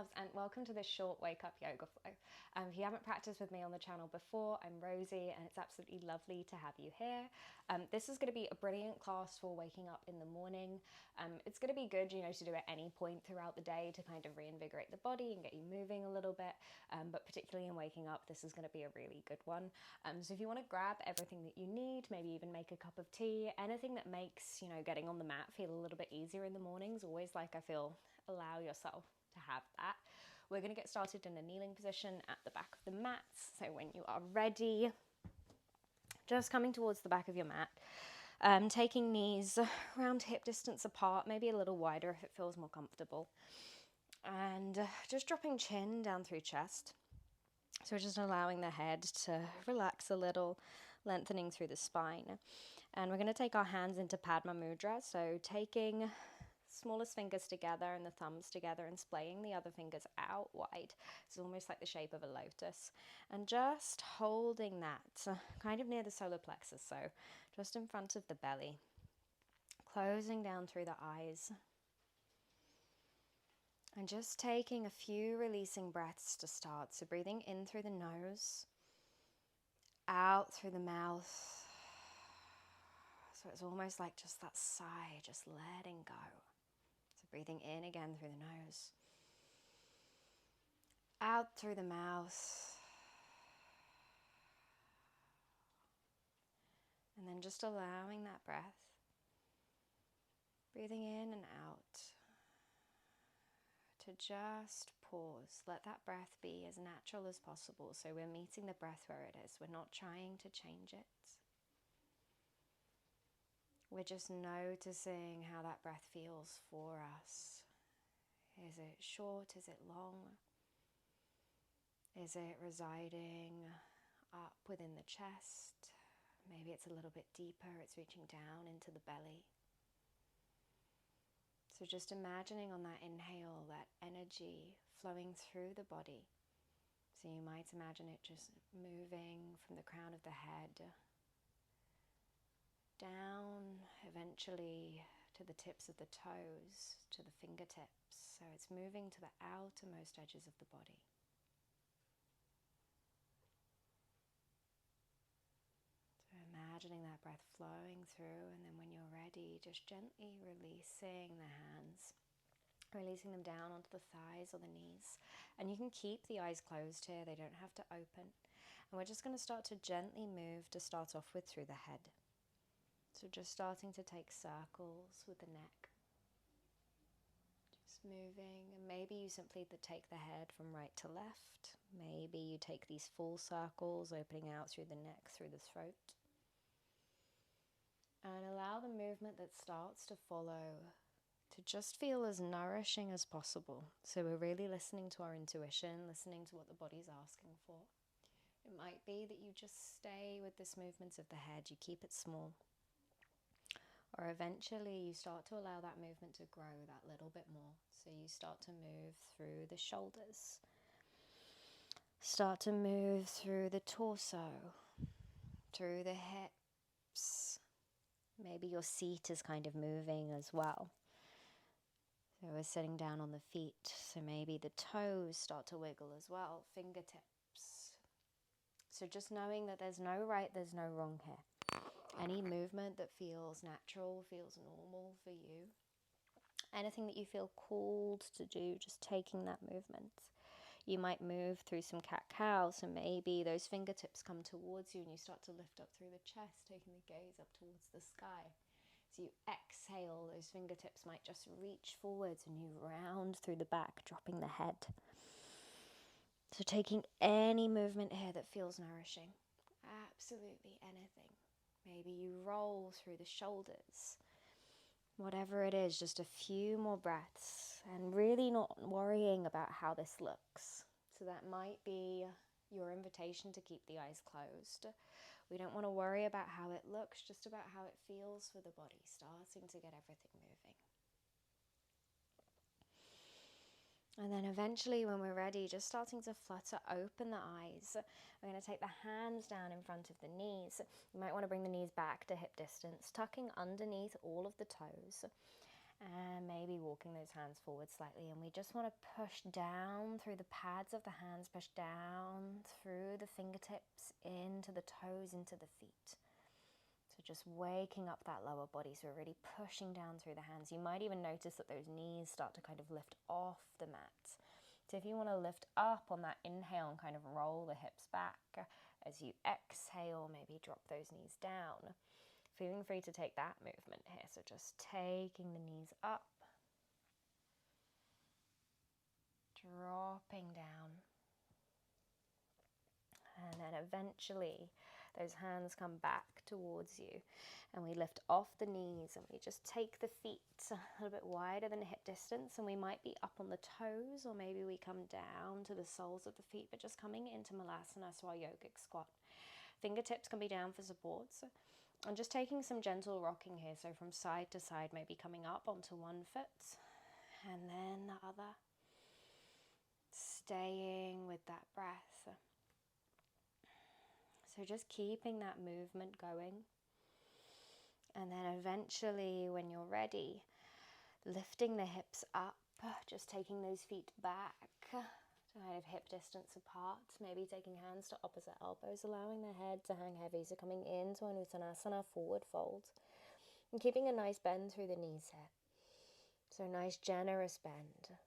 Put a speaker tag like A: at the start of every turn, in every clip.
A: loves, and welcome to this short wake up yoga flow. If you haven't practiced with me on the channel before, I'm Rosie and it's absolutely lovely to have you here. This is going to be a brilliant class for waking up in the morning. It's going to be good, to do at any point throughout the day to kind of reinvigorate the body and get you moving a little bit, but particularly in waking up, this is going to be a really good one. So if you want to grab everything that you need, maybe even make a cup of tea, anything that makes, getting on the mat feel a little bit easier in the mornings, always allow yourself to have that. We're going to get started in a kneeling position at the back of the mat. So when you are ready, just coming towards the back of your mat, taking knees around hip distance apart, maybe a little wider if it feels more comfortable. And just dropping chin down through chest. So we're just allowing the head to relax a little, lengthening through the spine. And we're going to take our hands into Padma Mudra. So taking smallest fingers together and the thumbs together and splaying the other fingers out wide. It's almost like the shape of a lotus. And just holding that kind of near the solar plexus, so just in front of the belly. Closing down through the eyes. And just taking a few releasing breaths to start. So breathing in through the nose, out through the mouth. So it's almost like just that sigh, just letting go. So breathing in again through the nose, out through the mouth, and then just allowing that breath, breathing in and out, to just pause. Let that breath be as natural as possible. So we're meeting the breath where it is. We're not trying to change it. We're just noticing how that breath feels for us. Is it short? Is it long? Is it residing up within the chest? Maybe it's a little bit deeper. It's reaching down into the belly. So just imagining on that inhale, that energy flowing through the body. So you might imagine it just moving from the crown of the head down, eventually to the tips of the toes, to the fingertips. So it's moving to the outermost edges of the body. So imagining that breath flowing through, and then when you're ready, just gently releasing the hands, releasing them down onto the thighs or the knees. And you can keep the eyes closed here, they don't have to open. And we're just going to start to gently move to start off with through the head. So just starting to take circles with the neck. Just moving, and maybe you simply take the head from right to left. Maybe you take these full circles, opening out through the neck, through the throat. And allow the movement that starts to follow to just feel as nourishing as possible. So we're really listening to our intuition, listening to what the body's asking for. It might be that you just stay with this movement of the head, you keep it small. Or eventually you start to allow that movement to grow that little bit more. So you start to move through the shoulders. Start to move through the torso, through the hips. Maybe your seat is kind of moving as well. So we're sitting down on the feet. So maybe the toes start to wiggle as well, fingertips. So just knowing that there's no right, there's no wrong here. Any movement that feels natural, feels normal for you. Anything that you feel called to do, just taking that movement. You might move through some cat-cow, so maybe those fingertips come towards you and you start to lift up through the chest, taking the gaze up towards the sky. So you exhale, those fingertips might just reach forwards and you round through the back, dropping the head. So taking any movement here that feels nourishing. Absolutely anything. Maybe you roll through the shoulders. Whatever it is, just a few more breaths and really not worrying about how this looks. So that might be your invitation to keep the eyes closed. We don't want to worry about how it looks, just about how it feels for the body, starting to get everything moving. And then eventually when we're ready, just starting to flutter open the eyes. We're going to take the hands down in front of the knees. You might want to bring the knees back to hip distance, tucking underneath all of the toes. And maybe walking those hands forward slightly. And we just want to push down through the pads of the hands, push down through the fingertips, into the toes, into the feet. So just waking up that lower body. So we're really pushing down through the hands. You might even notice that those knees start to kind of lift off the mat. So if you want to lift up on that inhale and kind of roll the hips back, as you exhale, maybe drop those knees down. Feeling free to take that movement here. So just taking the knees up, dropping down. And then eventually those hands come back towards you and we lift off the knees and we just take the feet a little bit wider than hip distance, and we might be up on the toes, or maybe we come down to the soles of the feet, but just coming into Malasana, so our yogic squat. Fingertips can be down for supports. I'm just taking some gentle rocking here, so from side to side, maybe coming up onto one foot and then the other. Staying with that breath. So just keeping that movement going. And then eventually, when you're ready, lifting the hips up, just taking those feet back to kind of hip distance apart, maybe taking hands to opposite elbows, allowing the head to hang heavy, so coming into an Uttanasana forward fold, and keeping a nice bend through the knees here. So nice generous bend.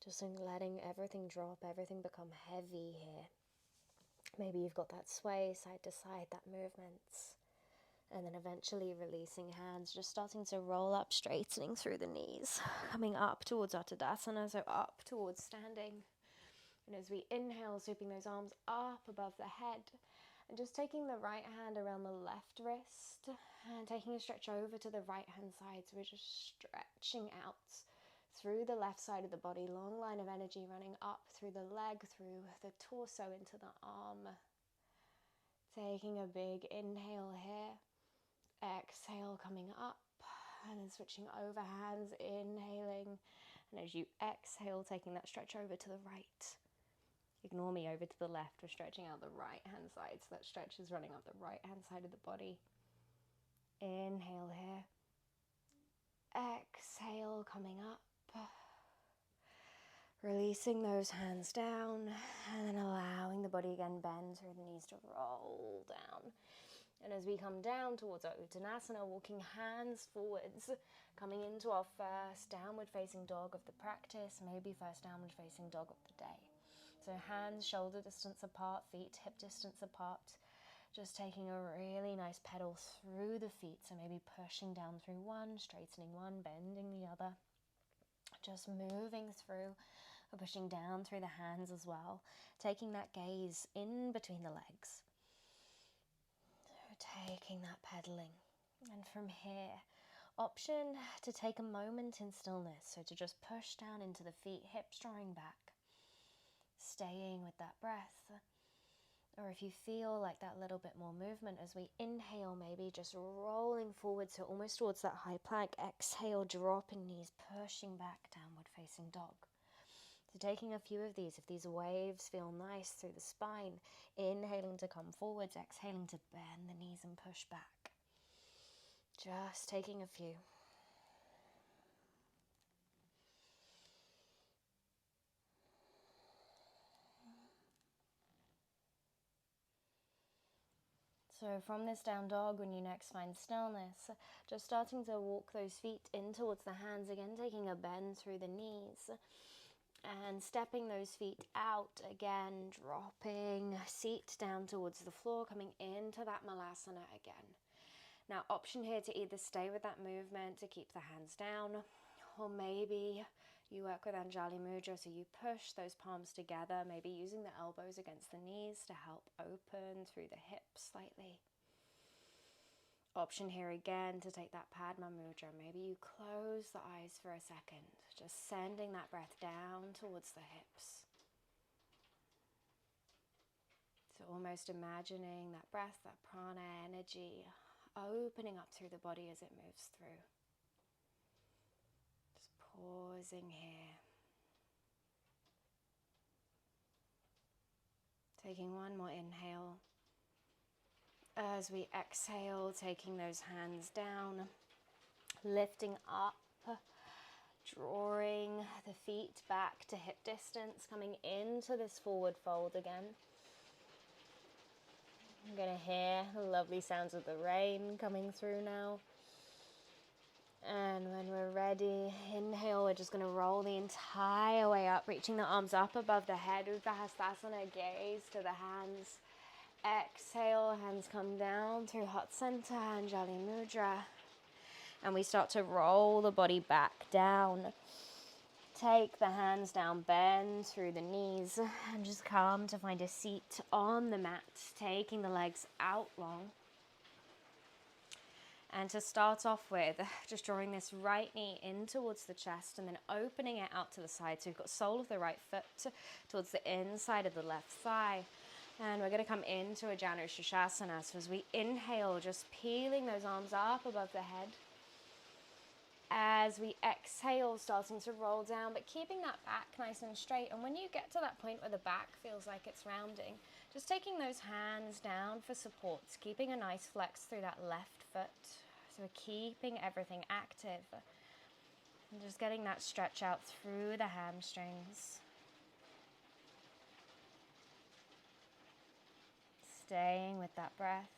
A: Just letting everything drop, everything become heavy here. Maybe you've got that sway side to side, that movement. And then eventually releasing hands, just starting to roll up, straightening through the knees, coming up towards Uttadasana, so up towards standing. And as we inhale, sweeping those arms up above the head, and just taking the right hand around the left wrist, and taking a stretch over to the right hand side. So we're just stretching out through the left side of the body, long line of energy running up through the leg, through the torso, into the arm. Taking a big inhale here. Exhale, coming up, and then switching over hands, inhaling, and as you exhale, taking that stretch over to the right. Ignore me, over to the left. We're stretching out the right hand side, so that stretch is running up the right hand side of the body. Inhale here. Exhale, coming up. Releasing those hands down, and then allowing the body again bend through the knees to roll down. And as we come down towards our Uttanasana, walking hands forwards, coming into our first downward facing dog of the practice, maybe first downward facing dog of the day. So hands shoulder distance apart, feet hip distance apart. Just taking a really nice pedal through the feet, so maybe pushing down through one, straightening one, bending the other. Just moving through, or pushing down through the hands as well. Taking that gaze in between the legs. Taking that pedaling, and from here, option to take a moment in stillness, so to just push down into the feet, hips drawing back, staying with that breath. Or if you feel like that little bit more movement, as we inhale, maybe just rolling forward, so almost towards that high plank. Exhale, dropping knees, pushing back, downward facing dog. So taking a few of these, if these waves feel nice through the spine, inhaling to come forwards, exhaling to bend the knees and push back. Just taking a few. So from this down dog, when you next find stillness, just starting to walk those feet in towards the hands, again taking a bend through the knees. And stepping those feet out again, dropping seat down towards the floor, coming into that Malasana again. Now, option here to either stay with that movement to keep the hands down, or maybe you work with Anjali Mudra, so you push those palms together, maybe using the elbows against the knees to help open through the hips slightly. Option here again to take that Padma Mudra. Maybe you close the eyes for a second, just sending that breath down towards the hips. So almost imagining that breath, that prana energy, opening up through the body as it moves through. Just pausing here. Taking one more inhale. As we exhale, taking those hands down, lifting up, drawing the feet back to hip distance, coming into this forward fold again. I'm going to hear the lovely sounds of the rain coming through now. And when we're ready, inhale, we're just going to roll the entire way up, reaching the arms up above the head. Uttanasana, gaze to the hands. Exhale, hands come down through Heart Center, Anjali Mudra. And we start to roll the body back down. Take the hands down, bend through the knees, and just come to find a seat on the mat, taking the legs out long. And to start off with, just drawing this right knee in towards the chest and then opening it out to the side. So we've got sole of the right foot towards the inside of the left thigh. And we're going to come into a Janu Shirshasana. So as we inhale, just peeling those arms up above the head. As we exhale, starting to roll down, but keeping that back nice and straight. And when you get to that point where the back feels like it's rounding, just taking those hands down for supports, keeping a nice flex through that left foot. So we're keeping everything active. And just getting that stretch out through the hamstrings. Staying with that breath.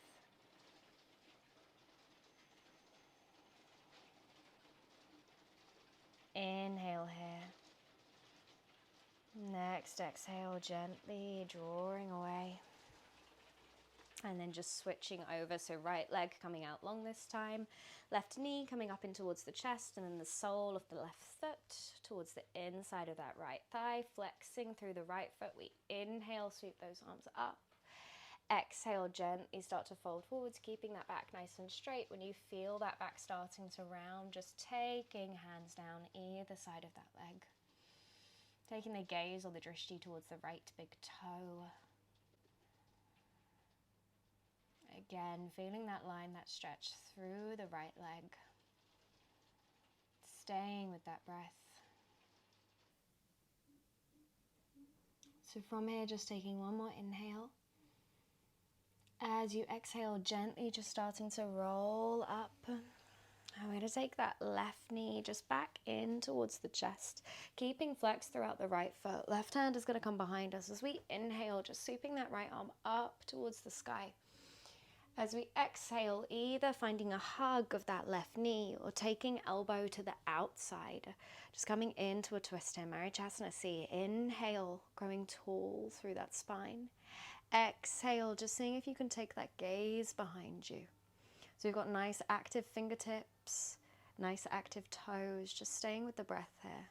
A: Inhale here. Next exhale, gently drawing away. And then just switching over, so right leg coming out long this time. Left knee coming up in towards the chest, and then the sole of the left foot towards the inside of that right thigh. Flexing through the right foot, we inhale, sweep those arms up. Exhale, gently start to fold forwards, keeping that back nice and straight. When you feel that back starting to round, just taking hands down either side of that leg. Taking the gaze or the drishti towards the right big toe. Again, feeling that line, that stretch through the right leg. Staying with that breath. So from here, just taking one more inhale. As you exhale, gently just starting to roll up. I'm going to take that left knee just back in towards the chest, keeping flex throughout the right foot. Left hand is going to come behind us. As we inhale, just sweeping that right arm up towards the sky. As we exhale, either finding a hug of that left knee or taking elbow to the outside. Just coming into a twist here, Marichyasana C. Inhale, growing tall through that spine. Exhale, just seeing if you can take that gaze behind you. So we've got nice active fingertips, nice active toes, just staying with the breath here.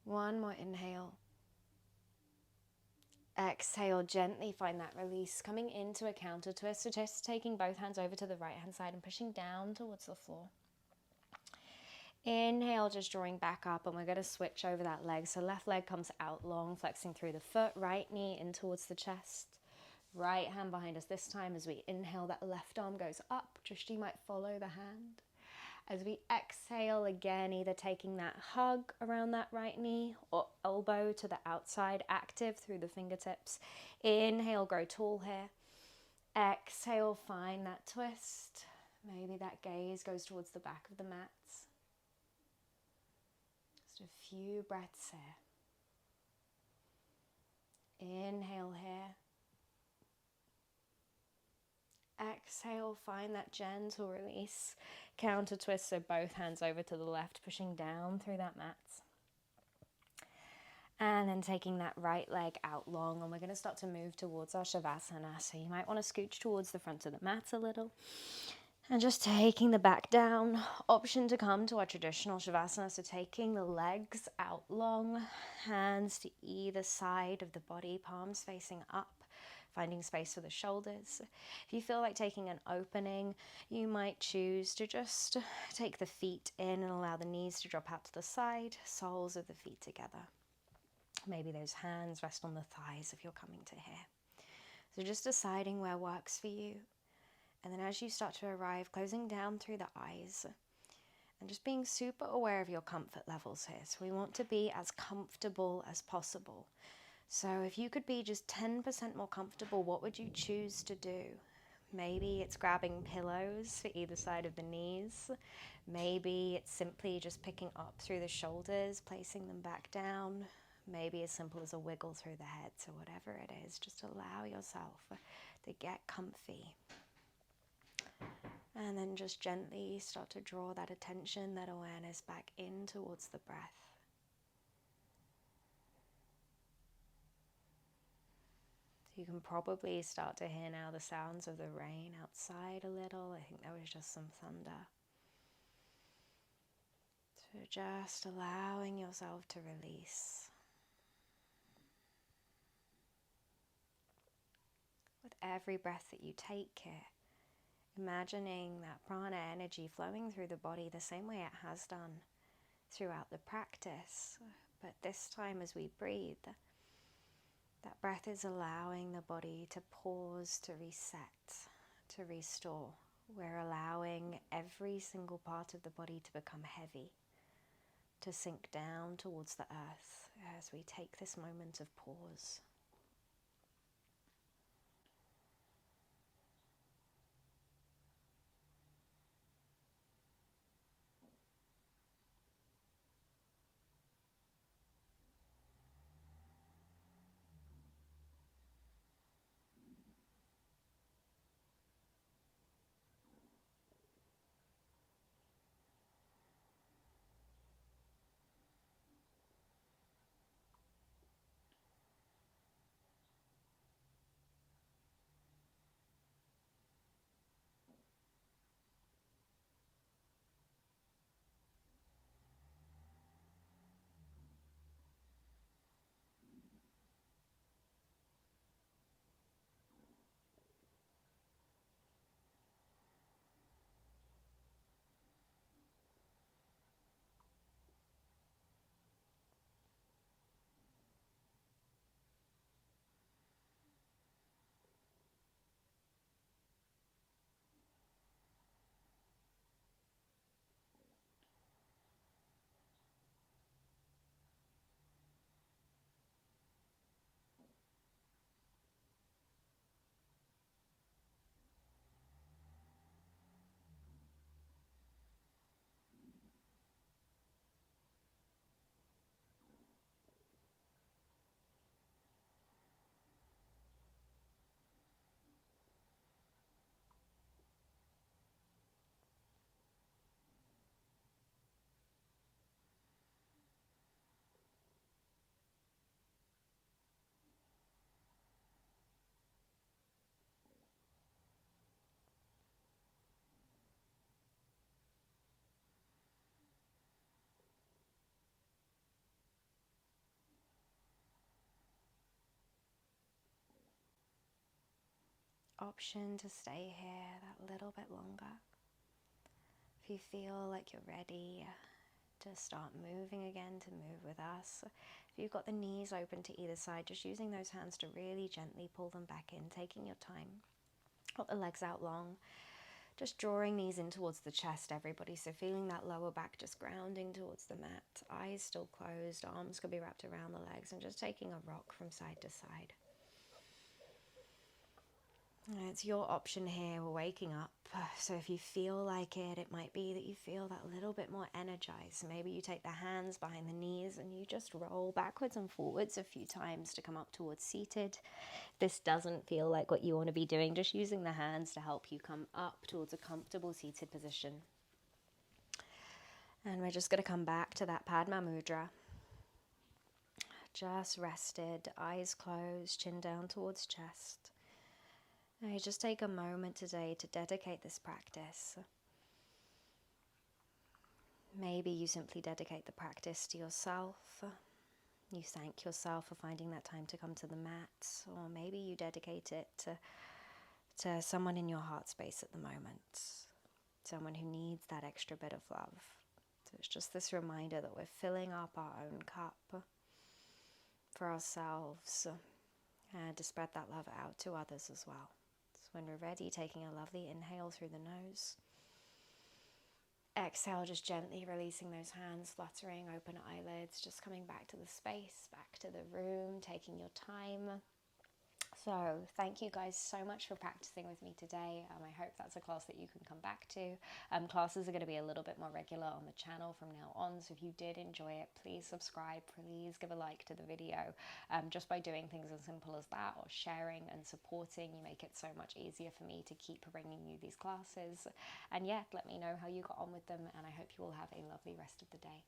A: One more inhale. Exhale, gently find that release, coming into a counter twist. So just taking both hands over to the right hand side and pushing down towards the floor. Inhale, just drawing back up, and we're going to switch over that leg. So left leg comes out long, flexing through the foot, right knee in towards the chest. Right hand behind us this time. As we inhale, that left arm goes up. Drishti might follow the hand. As we exhale, again, either taking that hug around that right knee or elbow to the outside, active through the fingertips. Inhale, grow tall here. Exhale, find that twist. Maybe that gaze goes towards the back of the mats. Just a few breaths here. Inhale here. Exhale, find that gentle release. Counter twist, so both hands over to the left, pushing down through that mat. And then taking that right leg out long, and we're going to start to move towards our Shavasana. So you might want to scooch towards the front of the mat a little. And just taking the back down. Option to come to our traditional Shavasana, so taking the legs out long, hands to either side of the body, palms facing up. Finding space for the shoulders. If you feel like taking an opening, you might choose to just take the feet in and allow the knees to drop out to the side, soles of the feet together. Maybe those hands rest on the thighs if you're coming to here. So just deciding where works for you. And then as you start to arrive, closing down through the eyes and just being super aware of your comfort levels here. So we want to be as comfortable as possible. So if you could be just 10% more comfortable, what would you choose to do? Maybe it's grabbing pillows for either side of the knees. Maybe it's simply just picking up through the shoulders, placing them back down. Maybe as simple as a wiggle through the head. So whatever it is, just allow yourself to get comfy. And then just gently start to draw that attention, that awareness back in towards the breath. You can probably start to hear now the sounds of the rain outside a little. I think there was just some thunder. So just allowing yourself to release. With every breath that you take here, imagining that prana energy flowing through the body the same way it has done throughout the practice. But this time as we breathe, that breath is allowing the body to pause, to reset, to restore. We're allowing every single part of the body to become heavy, to sink down towards the earth as we take this moment of pause. Option to stay here that little bit longer. If you feel like you're ready to start moving again, to move with us. If you've got the knees open to either side, just using those hands to really gently pull them back in, taking your time. Got the legs out long, just drawing knees in towards the chest, everybody. So feeling that lower back just grounding towards the mat. Eyes still closed, arms could be wrapped around the legs, and just taking a rock from side to side. It's your option here. We're waking up, so if you feel like it, it might be that you feel that little bit more energized. Maybe you take the hands behind the knees and you just roll backwards and forwards a few times to come up towards seated. This doesn't feel like what you want to be doing, just using the hands to help you come up towards a comfortable seated position. And we're just going to come back to that Padma Mudra. Just rested, eyes closed, chin down towards chest. Now you just take a moment today to dedicate this practice. Maybe you simply dedicate the practice to yourself. You thank yourself for finding that time to come to the mat. Or maybe you dedicate it to someone in your heart space at the moment. Someone who needs that extra bit of love. So it's just this reminder that we're filling up our own cup for ourselves and to spread that love out to others as well. So when we're ready, taking a lovely inhale through the nose. Exhale, just gently releasing those hands, fluttering, open eyelids, just coming back to the space, back to the room, taking your time. So thank you guys so much for practicing with me today. I hope that's a class that you can come back to. Classes are going to be a little bit more regular on the channel from now on, so if you did enjoy it, please subscribe, please give a like to the video. Just by doing things as simple as that, or sharing and supporting, you make it so much easier for me to keep bringing you these classes. And yeah, let me know how you got on with them, and I hope you all have a lovely rest of the day.